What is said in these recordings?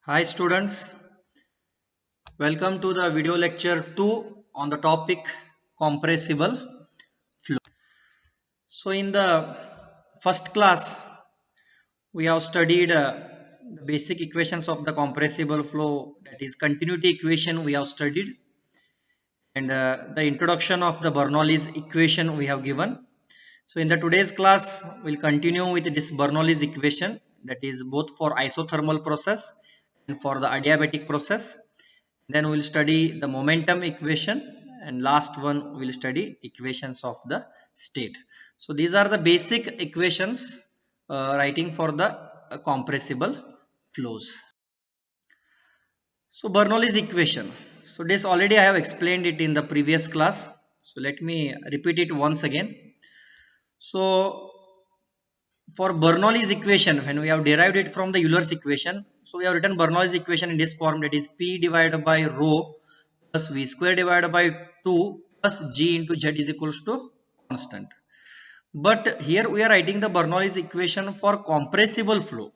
Hi students, welcome to the video lecture 2 on the topic compressible flow. So in the first class we have studied the basic equations of the compressible flow, that is continuity equation we have studied, and the introduction of the Bernoulli's equation we have given. So in the today's class we'll continue with this Bernoulli's equation, that is both for isothermal process and for the adiabatic process. Then we'll study the momentum equation, and last one we'll study equations of the state. So these are the basic equations writing for the compressible flows. So Bernoulli's equation. So this already I have explained it in the previous class. So let me repeat it once again. So for Bernoulli's equation, when we have derived it from the Euler's equation, so we have written Bernoulli's equation in this form, that is P divided by rho plus V square divided by 2 plus G into Z is equals to constant. But here we are writing the Bernoulli's equation for compressible flow.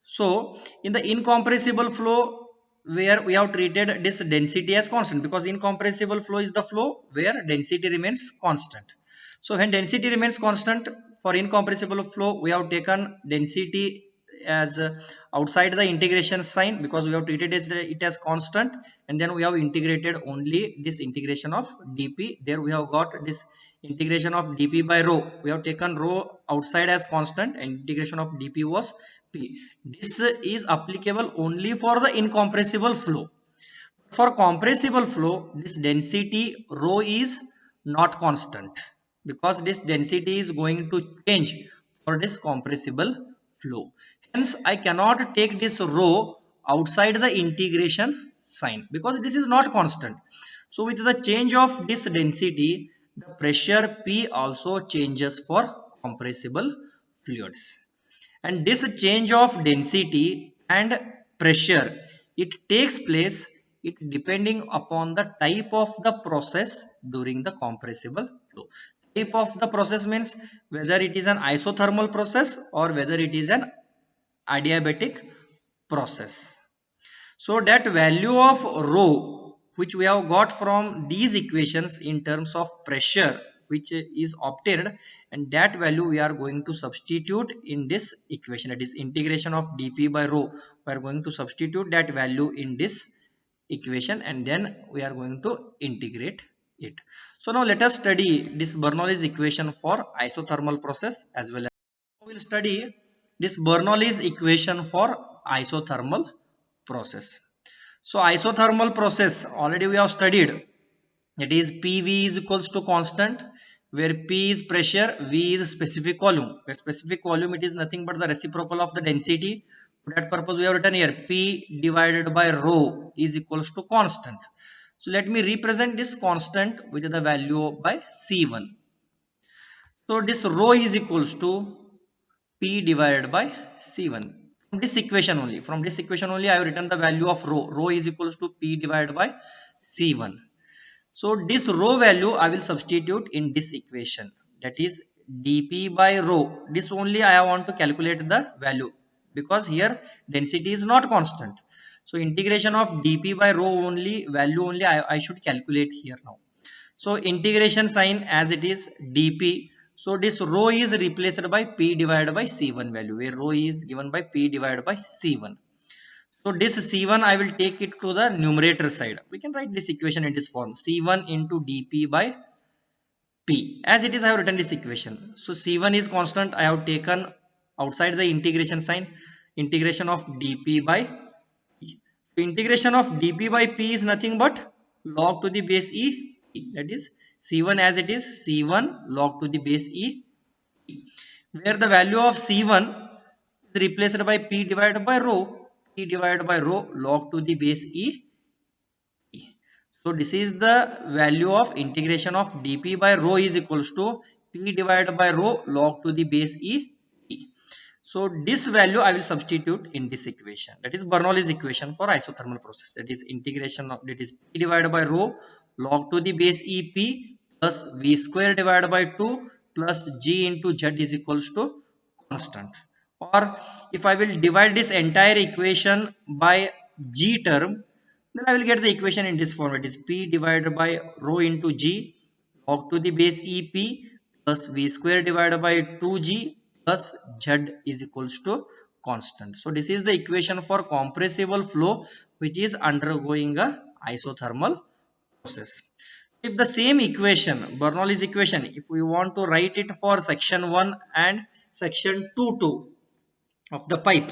So in the incompressible flow, where we have treated this density as constant, because incompressible flow is the flow where density remains constant. So when density remains constant, for incompressible flow we have taken density as outside the integration sign, because we have treated it as constant, and then we have integrated only this integration of dp. There we have got this integration of dp by rho. We have taken rho outside as constant and integration of dp was p. This is applicable only for the incompressible flow. For compressible flow, this density rho is not constant, because this density is going to change for this compressible flow. Hence, I cannot take this rho outside the integration sign, because this is not constant. So with the change of this density, the pressure P also changes for compressible fluids. And this change of density and pressure, it takes place it depending upon the type of the process during the compressible flow. Type of the process means whether it is an isothermal process or whether it is an adiabatic process. So that value of rho which we have got from these equations in terms of pressure which is obtained, and that value we are going to substitute in this equation, that is integration of dp by rho. We are going to substitute that value in this equation, and then we are going to integrate it. So now let us study this Bernoulli's equation for isothermal process as well as we will study this Bernoulli's equation for isothermal process. So isothermal process already we have studied, that is PV is equals to constant, where P is pressure, V is specific volume. Where specific volume, it is nothing but the reciprocal of the density. For that purpose we have written here P divided by rho is equals to constant. So let me represent this constant with the value by C1. So this rho is equals to P divided by C1. From this equation only I have written the value of rho. Rho is equals to P divided by C1. So this rho value I will substitute in this equation, that is dp by rho. This only I want to calculate the value, because here density is not constant. So integration of dp by rho only value only I should calculate here now. So integration sign as it is dp. So this rho is replaced by p divided by c1 value, where rho is given by p divided by c1. So this C1 I will take it to the numerator side. We can write this equation in this form, C1 into dP by P. As it is I have written this equation. So C1 is constant, I have taken outside the integration sign, integration of dP by P. So integration of dP by P is nothing but log to the base E. That is C1 as it is C1 log to the base E, where the value of C1 is replaced by P divided by rho. P divided by rho log to the base E. So this is the value of integration of dp by rho is equals to P divided by rho log to the base E. So this value I will substitute in this equation, that is Bernoulli's equation for isothermal process, that is integration of, that is P divided by rho log to the base EP plus V square divided by 2 plus G into Z is equals to constant. Or if I will divide this entire equation by g term, then I will get the equation in this form. It is P divided by rho into G log to the base EP plus V square divided by 2G plus Z is equals to constant. So this is the equation for compressible flow which is undergoing a isothermal process. If the same equation, Bernoulli's equation, if we want to write it for section 1 and section 2 of the pipe,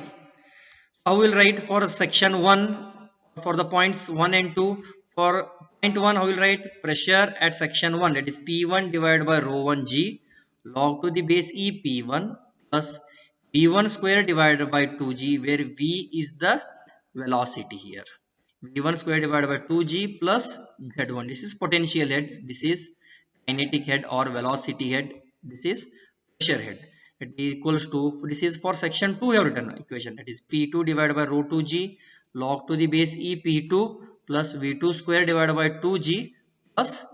I will write for section 1 for the points 1 and 2. For point 1, I will write pressure at section 1, that is P1 divided by rho 1G log to the base E P1 plus V1 square divided by 2G, where V is the velocity here. V1 square divided by 2G plus Z1. This is potential head. This is kinetic head or velocity head. This is pressure head. It equals to, this is for section 2 we have written equation, that is P2 divided by rho 2G log to the base E P2 plus V2 square divided by 2G plus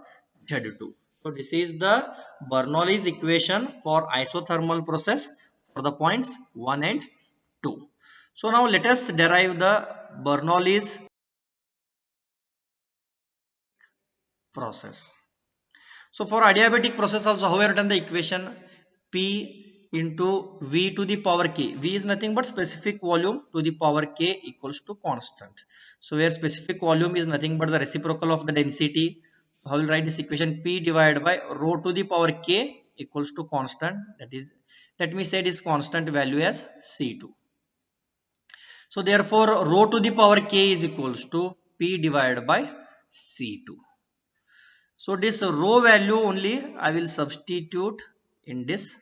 Z2. So this is the Bernoulli's equation for isothermal process for the points 1 and 2. So now let us derive the Bernoulli's process. So for adiabatic process also, how we have written the equation? P into V to the power K. V is nothing but specific volume to the power K equals to constant. So where specific volume is nothing but the reciprocal of the density. How will write this equation? P divided by rho to the power K equals to constant. That is, let me say this constant value as C2. So therefore rho to the power K is equals to P divided by C2. So this rho value only I will substitute in this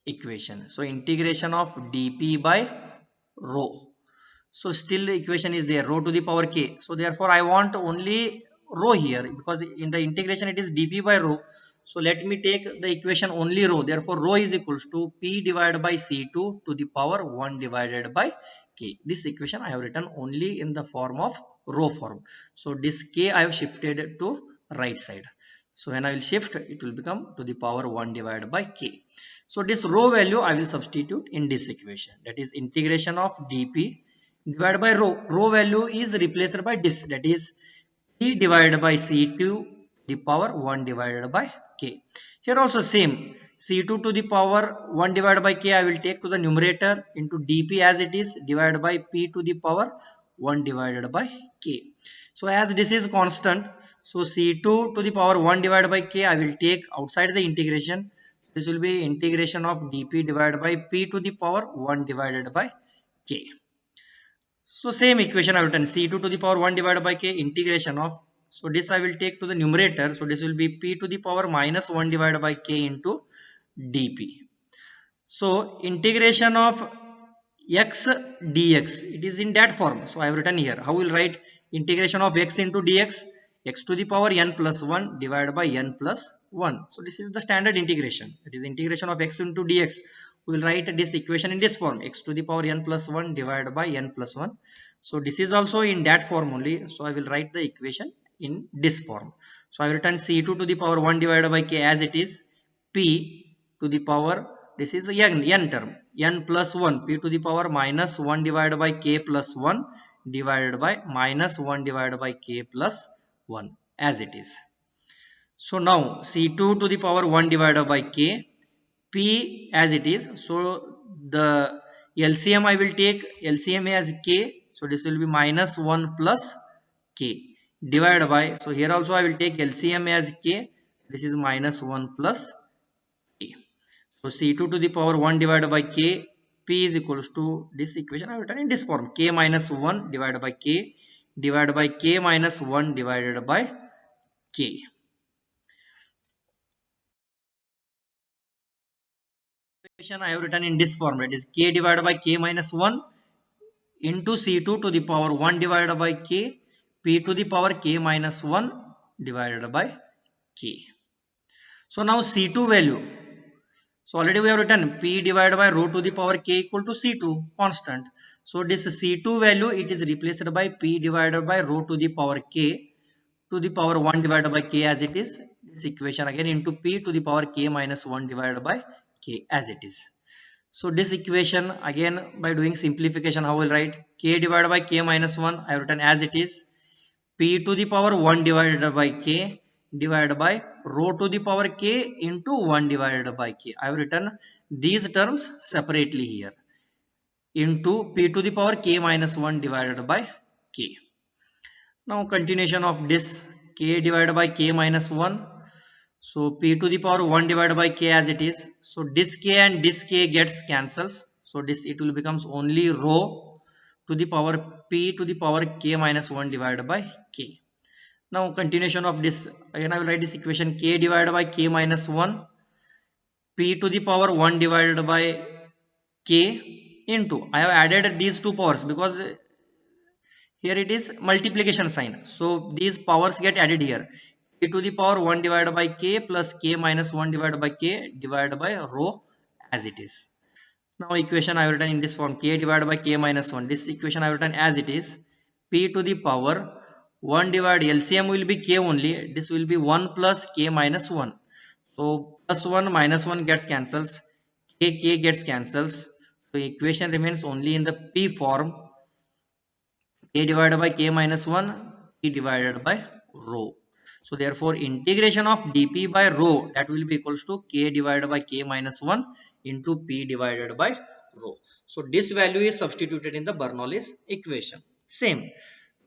equation. So integration of dP by rho. So still the equation is there, rho to the power K. So therefore I want only rho here, because in the integration it is dP by rho. So let me take the equation only rho. Therefore rho is equals to P divided by C2 to the power 1 divided by K. This equation I have written only in the form of rho form. So this K I have shifted to right side. So when I will shift, it will become to the power 1 divided by K. So this rho value I will substitute in this equation. That is integration of dP divided by rho. Rho value is replaced by this. That is P divided by C2 the power 1 divided by K. Here also same. C2 to the power 1 divided by K I will take to the numerator into dP as it is divided by P to the power 1 divided by K. So as this is constant, so C2 to the power 1 divided by K I will take outside the integration. This will be integration of dP divided by P to the power 1 divided by K. So same equation I have written, C2 to the power 1 divided by K integration of, so this I will take to the numerator. So this will be P to the power minus 1 divided by K into dP. So integration of x dx, it is in that form. So I have written here. How will write integration of x into dx? X to the power n plus 1 divided by n plus 1. So this is the standard integration. It is integration of x into dx. We will write this equation in this form. X to the power n plus 1 divided by n plus 1. So this is also in that form only. So I will write the equation in this form. So I will written C2 to the power 1 divided by K as it is. P to the power, this is n term, n plus 1, P to the power minus 1 divided by K plus 1 divided by minus 1 divided by K plus 1 as it is. So now C2 to the power 1 divided by K, P as it is. So the LCM I will take LCM as K. So this will be minus 1 plus K divided by, so here also I will take LCM as K. This is minus 1 plus K. So C2 to the power 1 divided by K, P is equals to this equation I have written in this form, K minus 1 divided by K divided by K minus 1 divided by K. Equation I have written in this form, that is K divided by K minus 1 into C2 to the power 1 divided by K, P to the power K minus 1 divided by K. So now C2 value. So already we have written P divided by rho to the power K equal to C2 constant. So this C2 value, it is replaced by P divided by rho to the power K to the power 1 divided by K as it is. This equation again into P to the power K minus 1 divided by K as it is. So this equation again by doing simplification, how will write k divided by k minus 1, I have written as it is p to the power 1 divided by k divided by rho to the power k into 1 divided by k. I have written these terms separately here into p to the power k minus 1 divided by k. Now continuation of this k divided by k minus 1. So p to the power 1 divided by k as it is. So this k and this k gets cancels. So this it will becomes only rho to the power p to the power k minus 1 divided by k. Now continuation of this, again I will write this equation k divided by k minus 1 p to the power 1 divided by k into, I have added these two powers because here it is multiplication sign, so these powers get added here, k to the power 1 divided by k plus k minus 1 divided by k divided by rho as it is. Now equation I have written in this form k divided by k minus 1, this equation I have written as it is p to the power 1 divided LCM will be k only, this will be 1 plus k minus 1. So plus 1 minus 1 gets cancels, k gets cancels, so equation remains only in the p form, k divided by k minus 1 p divided by rho. So therefore integration of dp by rho, that will be equals to k divided by k minus 1 into p divided by rho. So this value is substituted in the Bernoulli's equation. Same.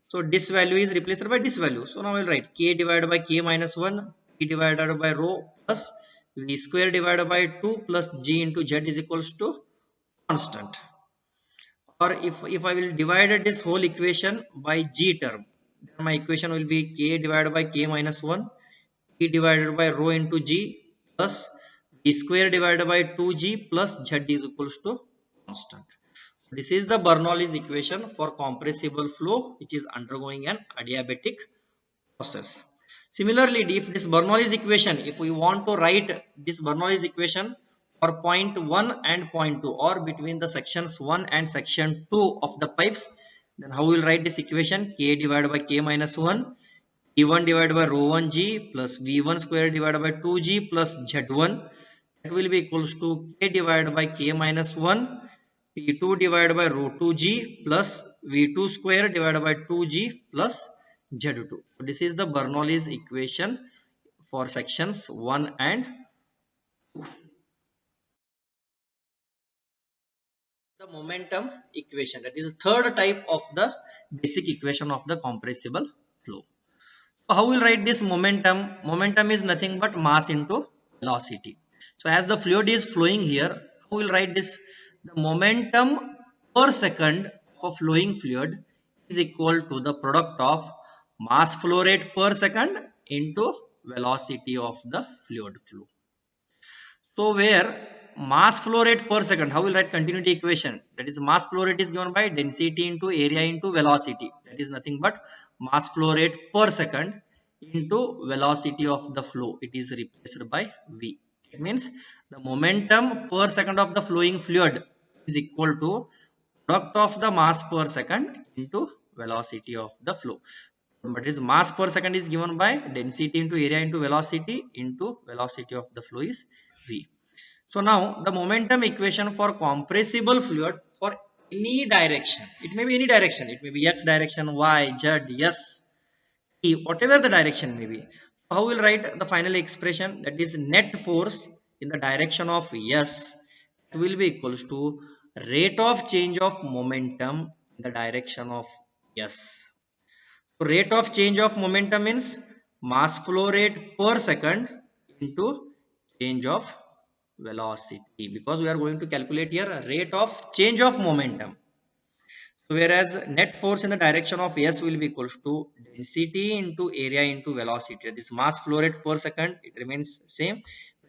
So this value is replaced by this value. So now I will write k divided by k minus 1 p divided by rho plus v square divided by 2 plus g into z is equals to constant. Or if I will divide this whole equation by g term, then my equation will be k divided by k minus 1 p divided by rho into g plus v square divided by 2g plus z is equals to constant. This is the Bernoulli's equation for compressible flow which is undergoing an adiabatic process. Similarly, if this Bernoulli's equation, if we want to write this Bernoulli's equation for point 1 and point 2 or between the sections 1 and section 2 of the pipes, then how we will write this equation k divided by k minus 1 p1 divided by rho 1 g plus v1 square divided by 2g plus z1, that will be equals to k divided by k minus 1 p2 divided by rho 2g plus v2 square divided by 2g plus z2. So this is the Bernoulli's equation for sections 1 and 2. The momentum equation, that is the third type of the basic equation of the compressible flow. So how we will write this momentum? Momentum is nothing but mass into velocity. So as the fluid is flowing here, how we will write this? The momentum per second of a flowing fluid is equal to the product of mass flow rate per second into velocity of the fluid flow. So where mass flow rate per second, how will write continuity equation? That is mass flow rate is given by density into area into velocity. That is nothing but mass flow rate per second into velocity of the flow. It is replaced by V. It means the momentum per second of the flowing fluid is equal to product of the mass per second into velocity of the flow. But this mass per second is given by density into area into velocity of the flow is V. So now the momentum equation for compressible fluid for any direction, it may be any direction, it may be x direction, y, z, s, t, whatever the direction may be. How will write the final expression? That is net force in the direction of s will be equals to rate of change of momentum in the direction of s. So rate of change of momentum means mass flow rate per second into change of velocity, because we are going to calculate here rate of change of momentum. So whereas net force in the direction of s will be equals to density into area into velocity. This mass flow rate per second, it remains same.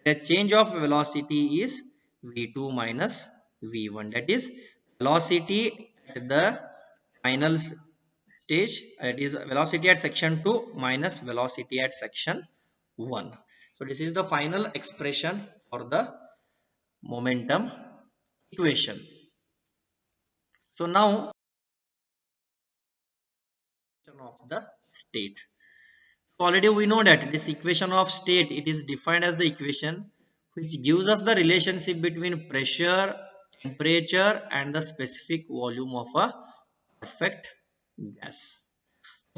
The change of velocity is v2 minus v1. That is velocity at the final stage, it is velocity at section 2 minus velocity at section 1. So this is the final expression for the momentum equation. So now of the state. So already we know that this equation of state, it is defined as the equation which gives us the relationship between pressure temperature and the specific volume of a perfect gas.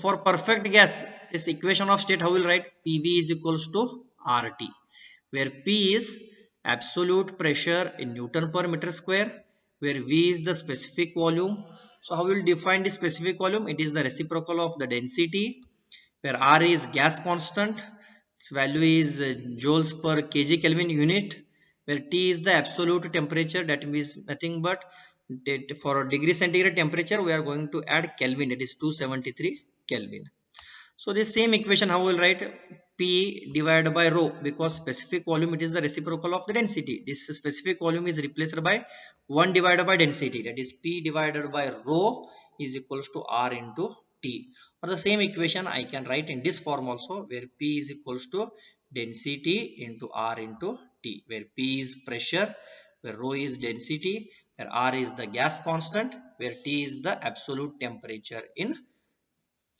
For perfect gas, this equation of state, how will write? PV is equals to RT, where P is absolute pressure in Newton per meter square, where V is the specific volume. So how will define the specific volume? It is the reciprocal of the density, where R is gas constant, its value is joules per kg Kelvin unit, where T is the absolute temperature, that means nothing but for degree centigrade temperature we are going to add Kelvin, that is 273 Kelvin. So this same equation how we will write? P divided by rho, because specific volume it is the reciprocal of the density. This specific volume is replaced by 1 divided by density, that is P divided by rho is equals to R into T. Or the same equation I can write in this form also, where P is equals to density into R into T, where P is pressure, where rho is density, where R is the gas constant, where T is the absolute temperature in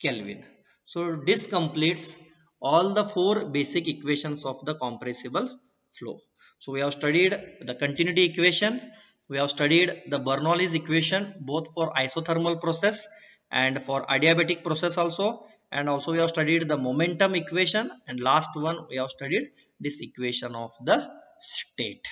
Kelvin. So this completes all the 4 basic equations of the compressible flow. So we have studied the continuity equation, we have studied the Bernoulli's equation both for isothermal process and for adiabatic process also, and also we have studied the momentum equation, and last one we have studied this equation of the state.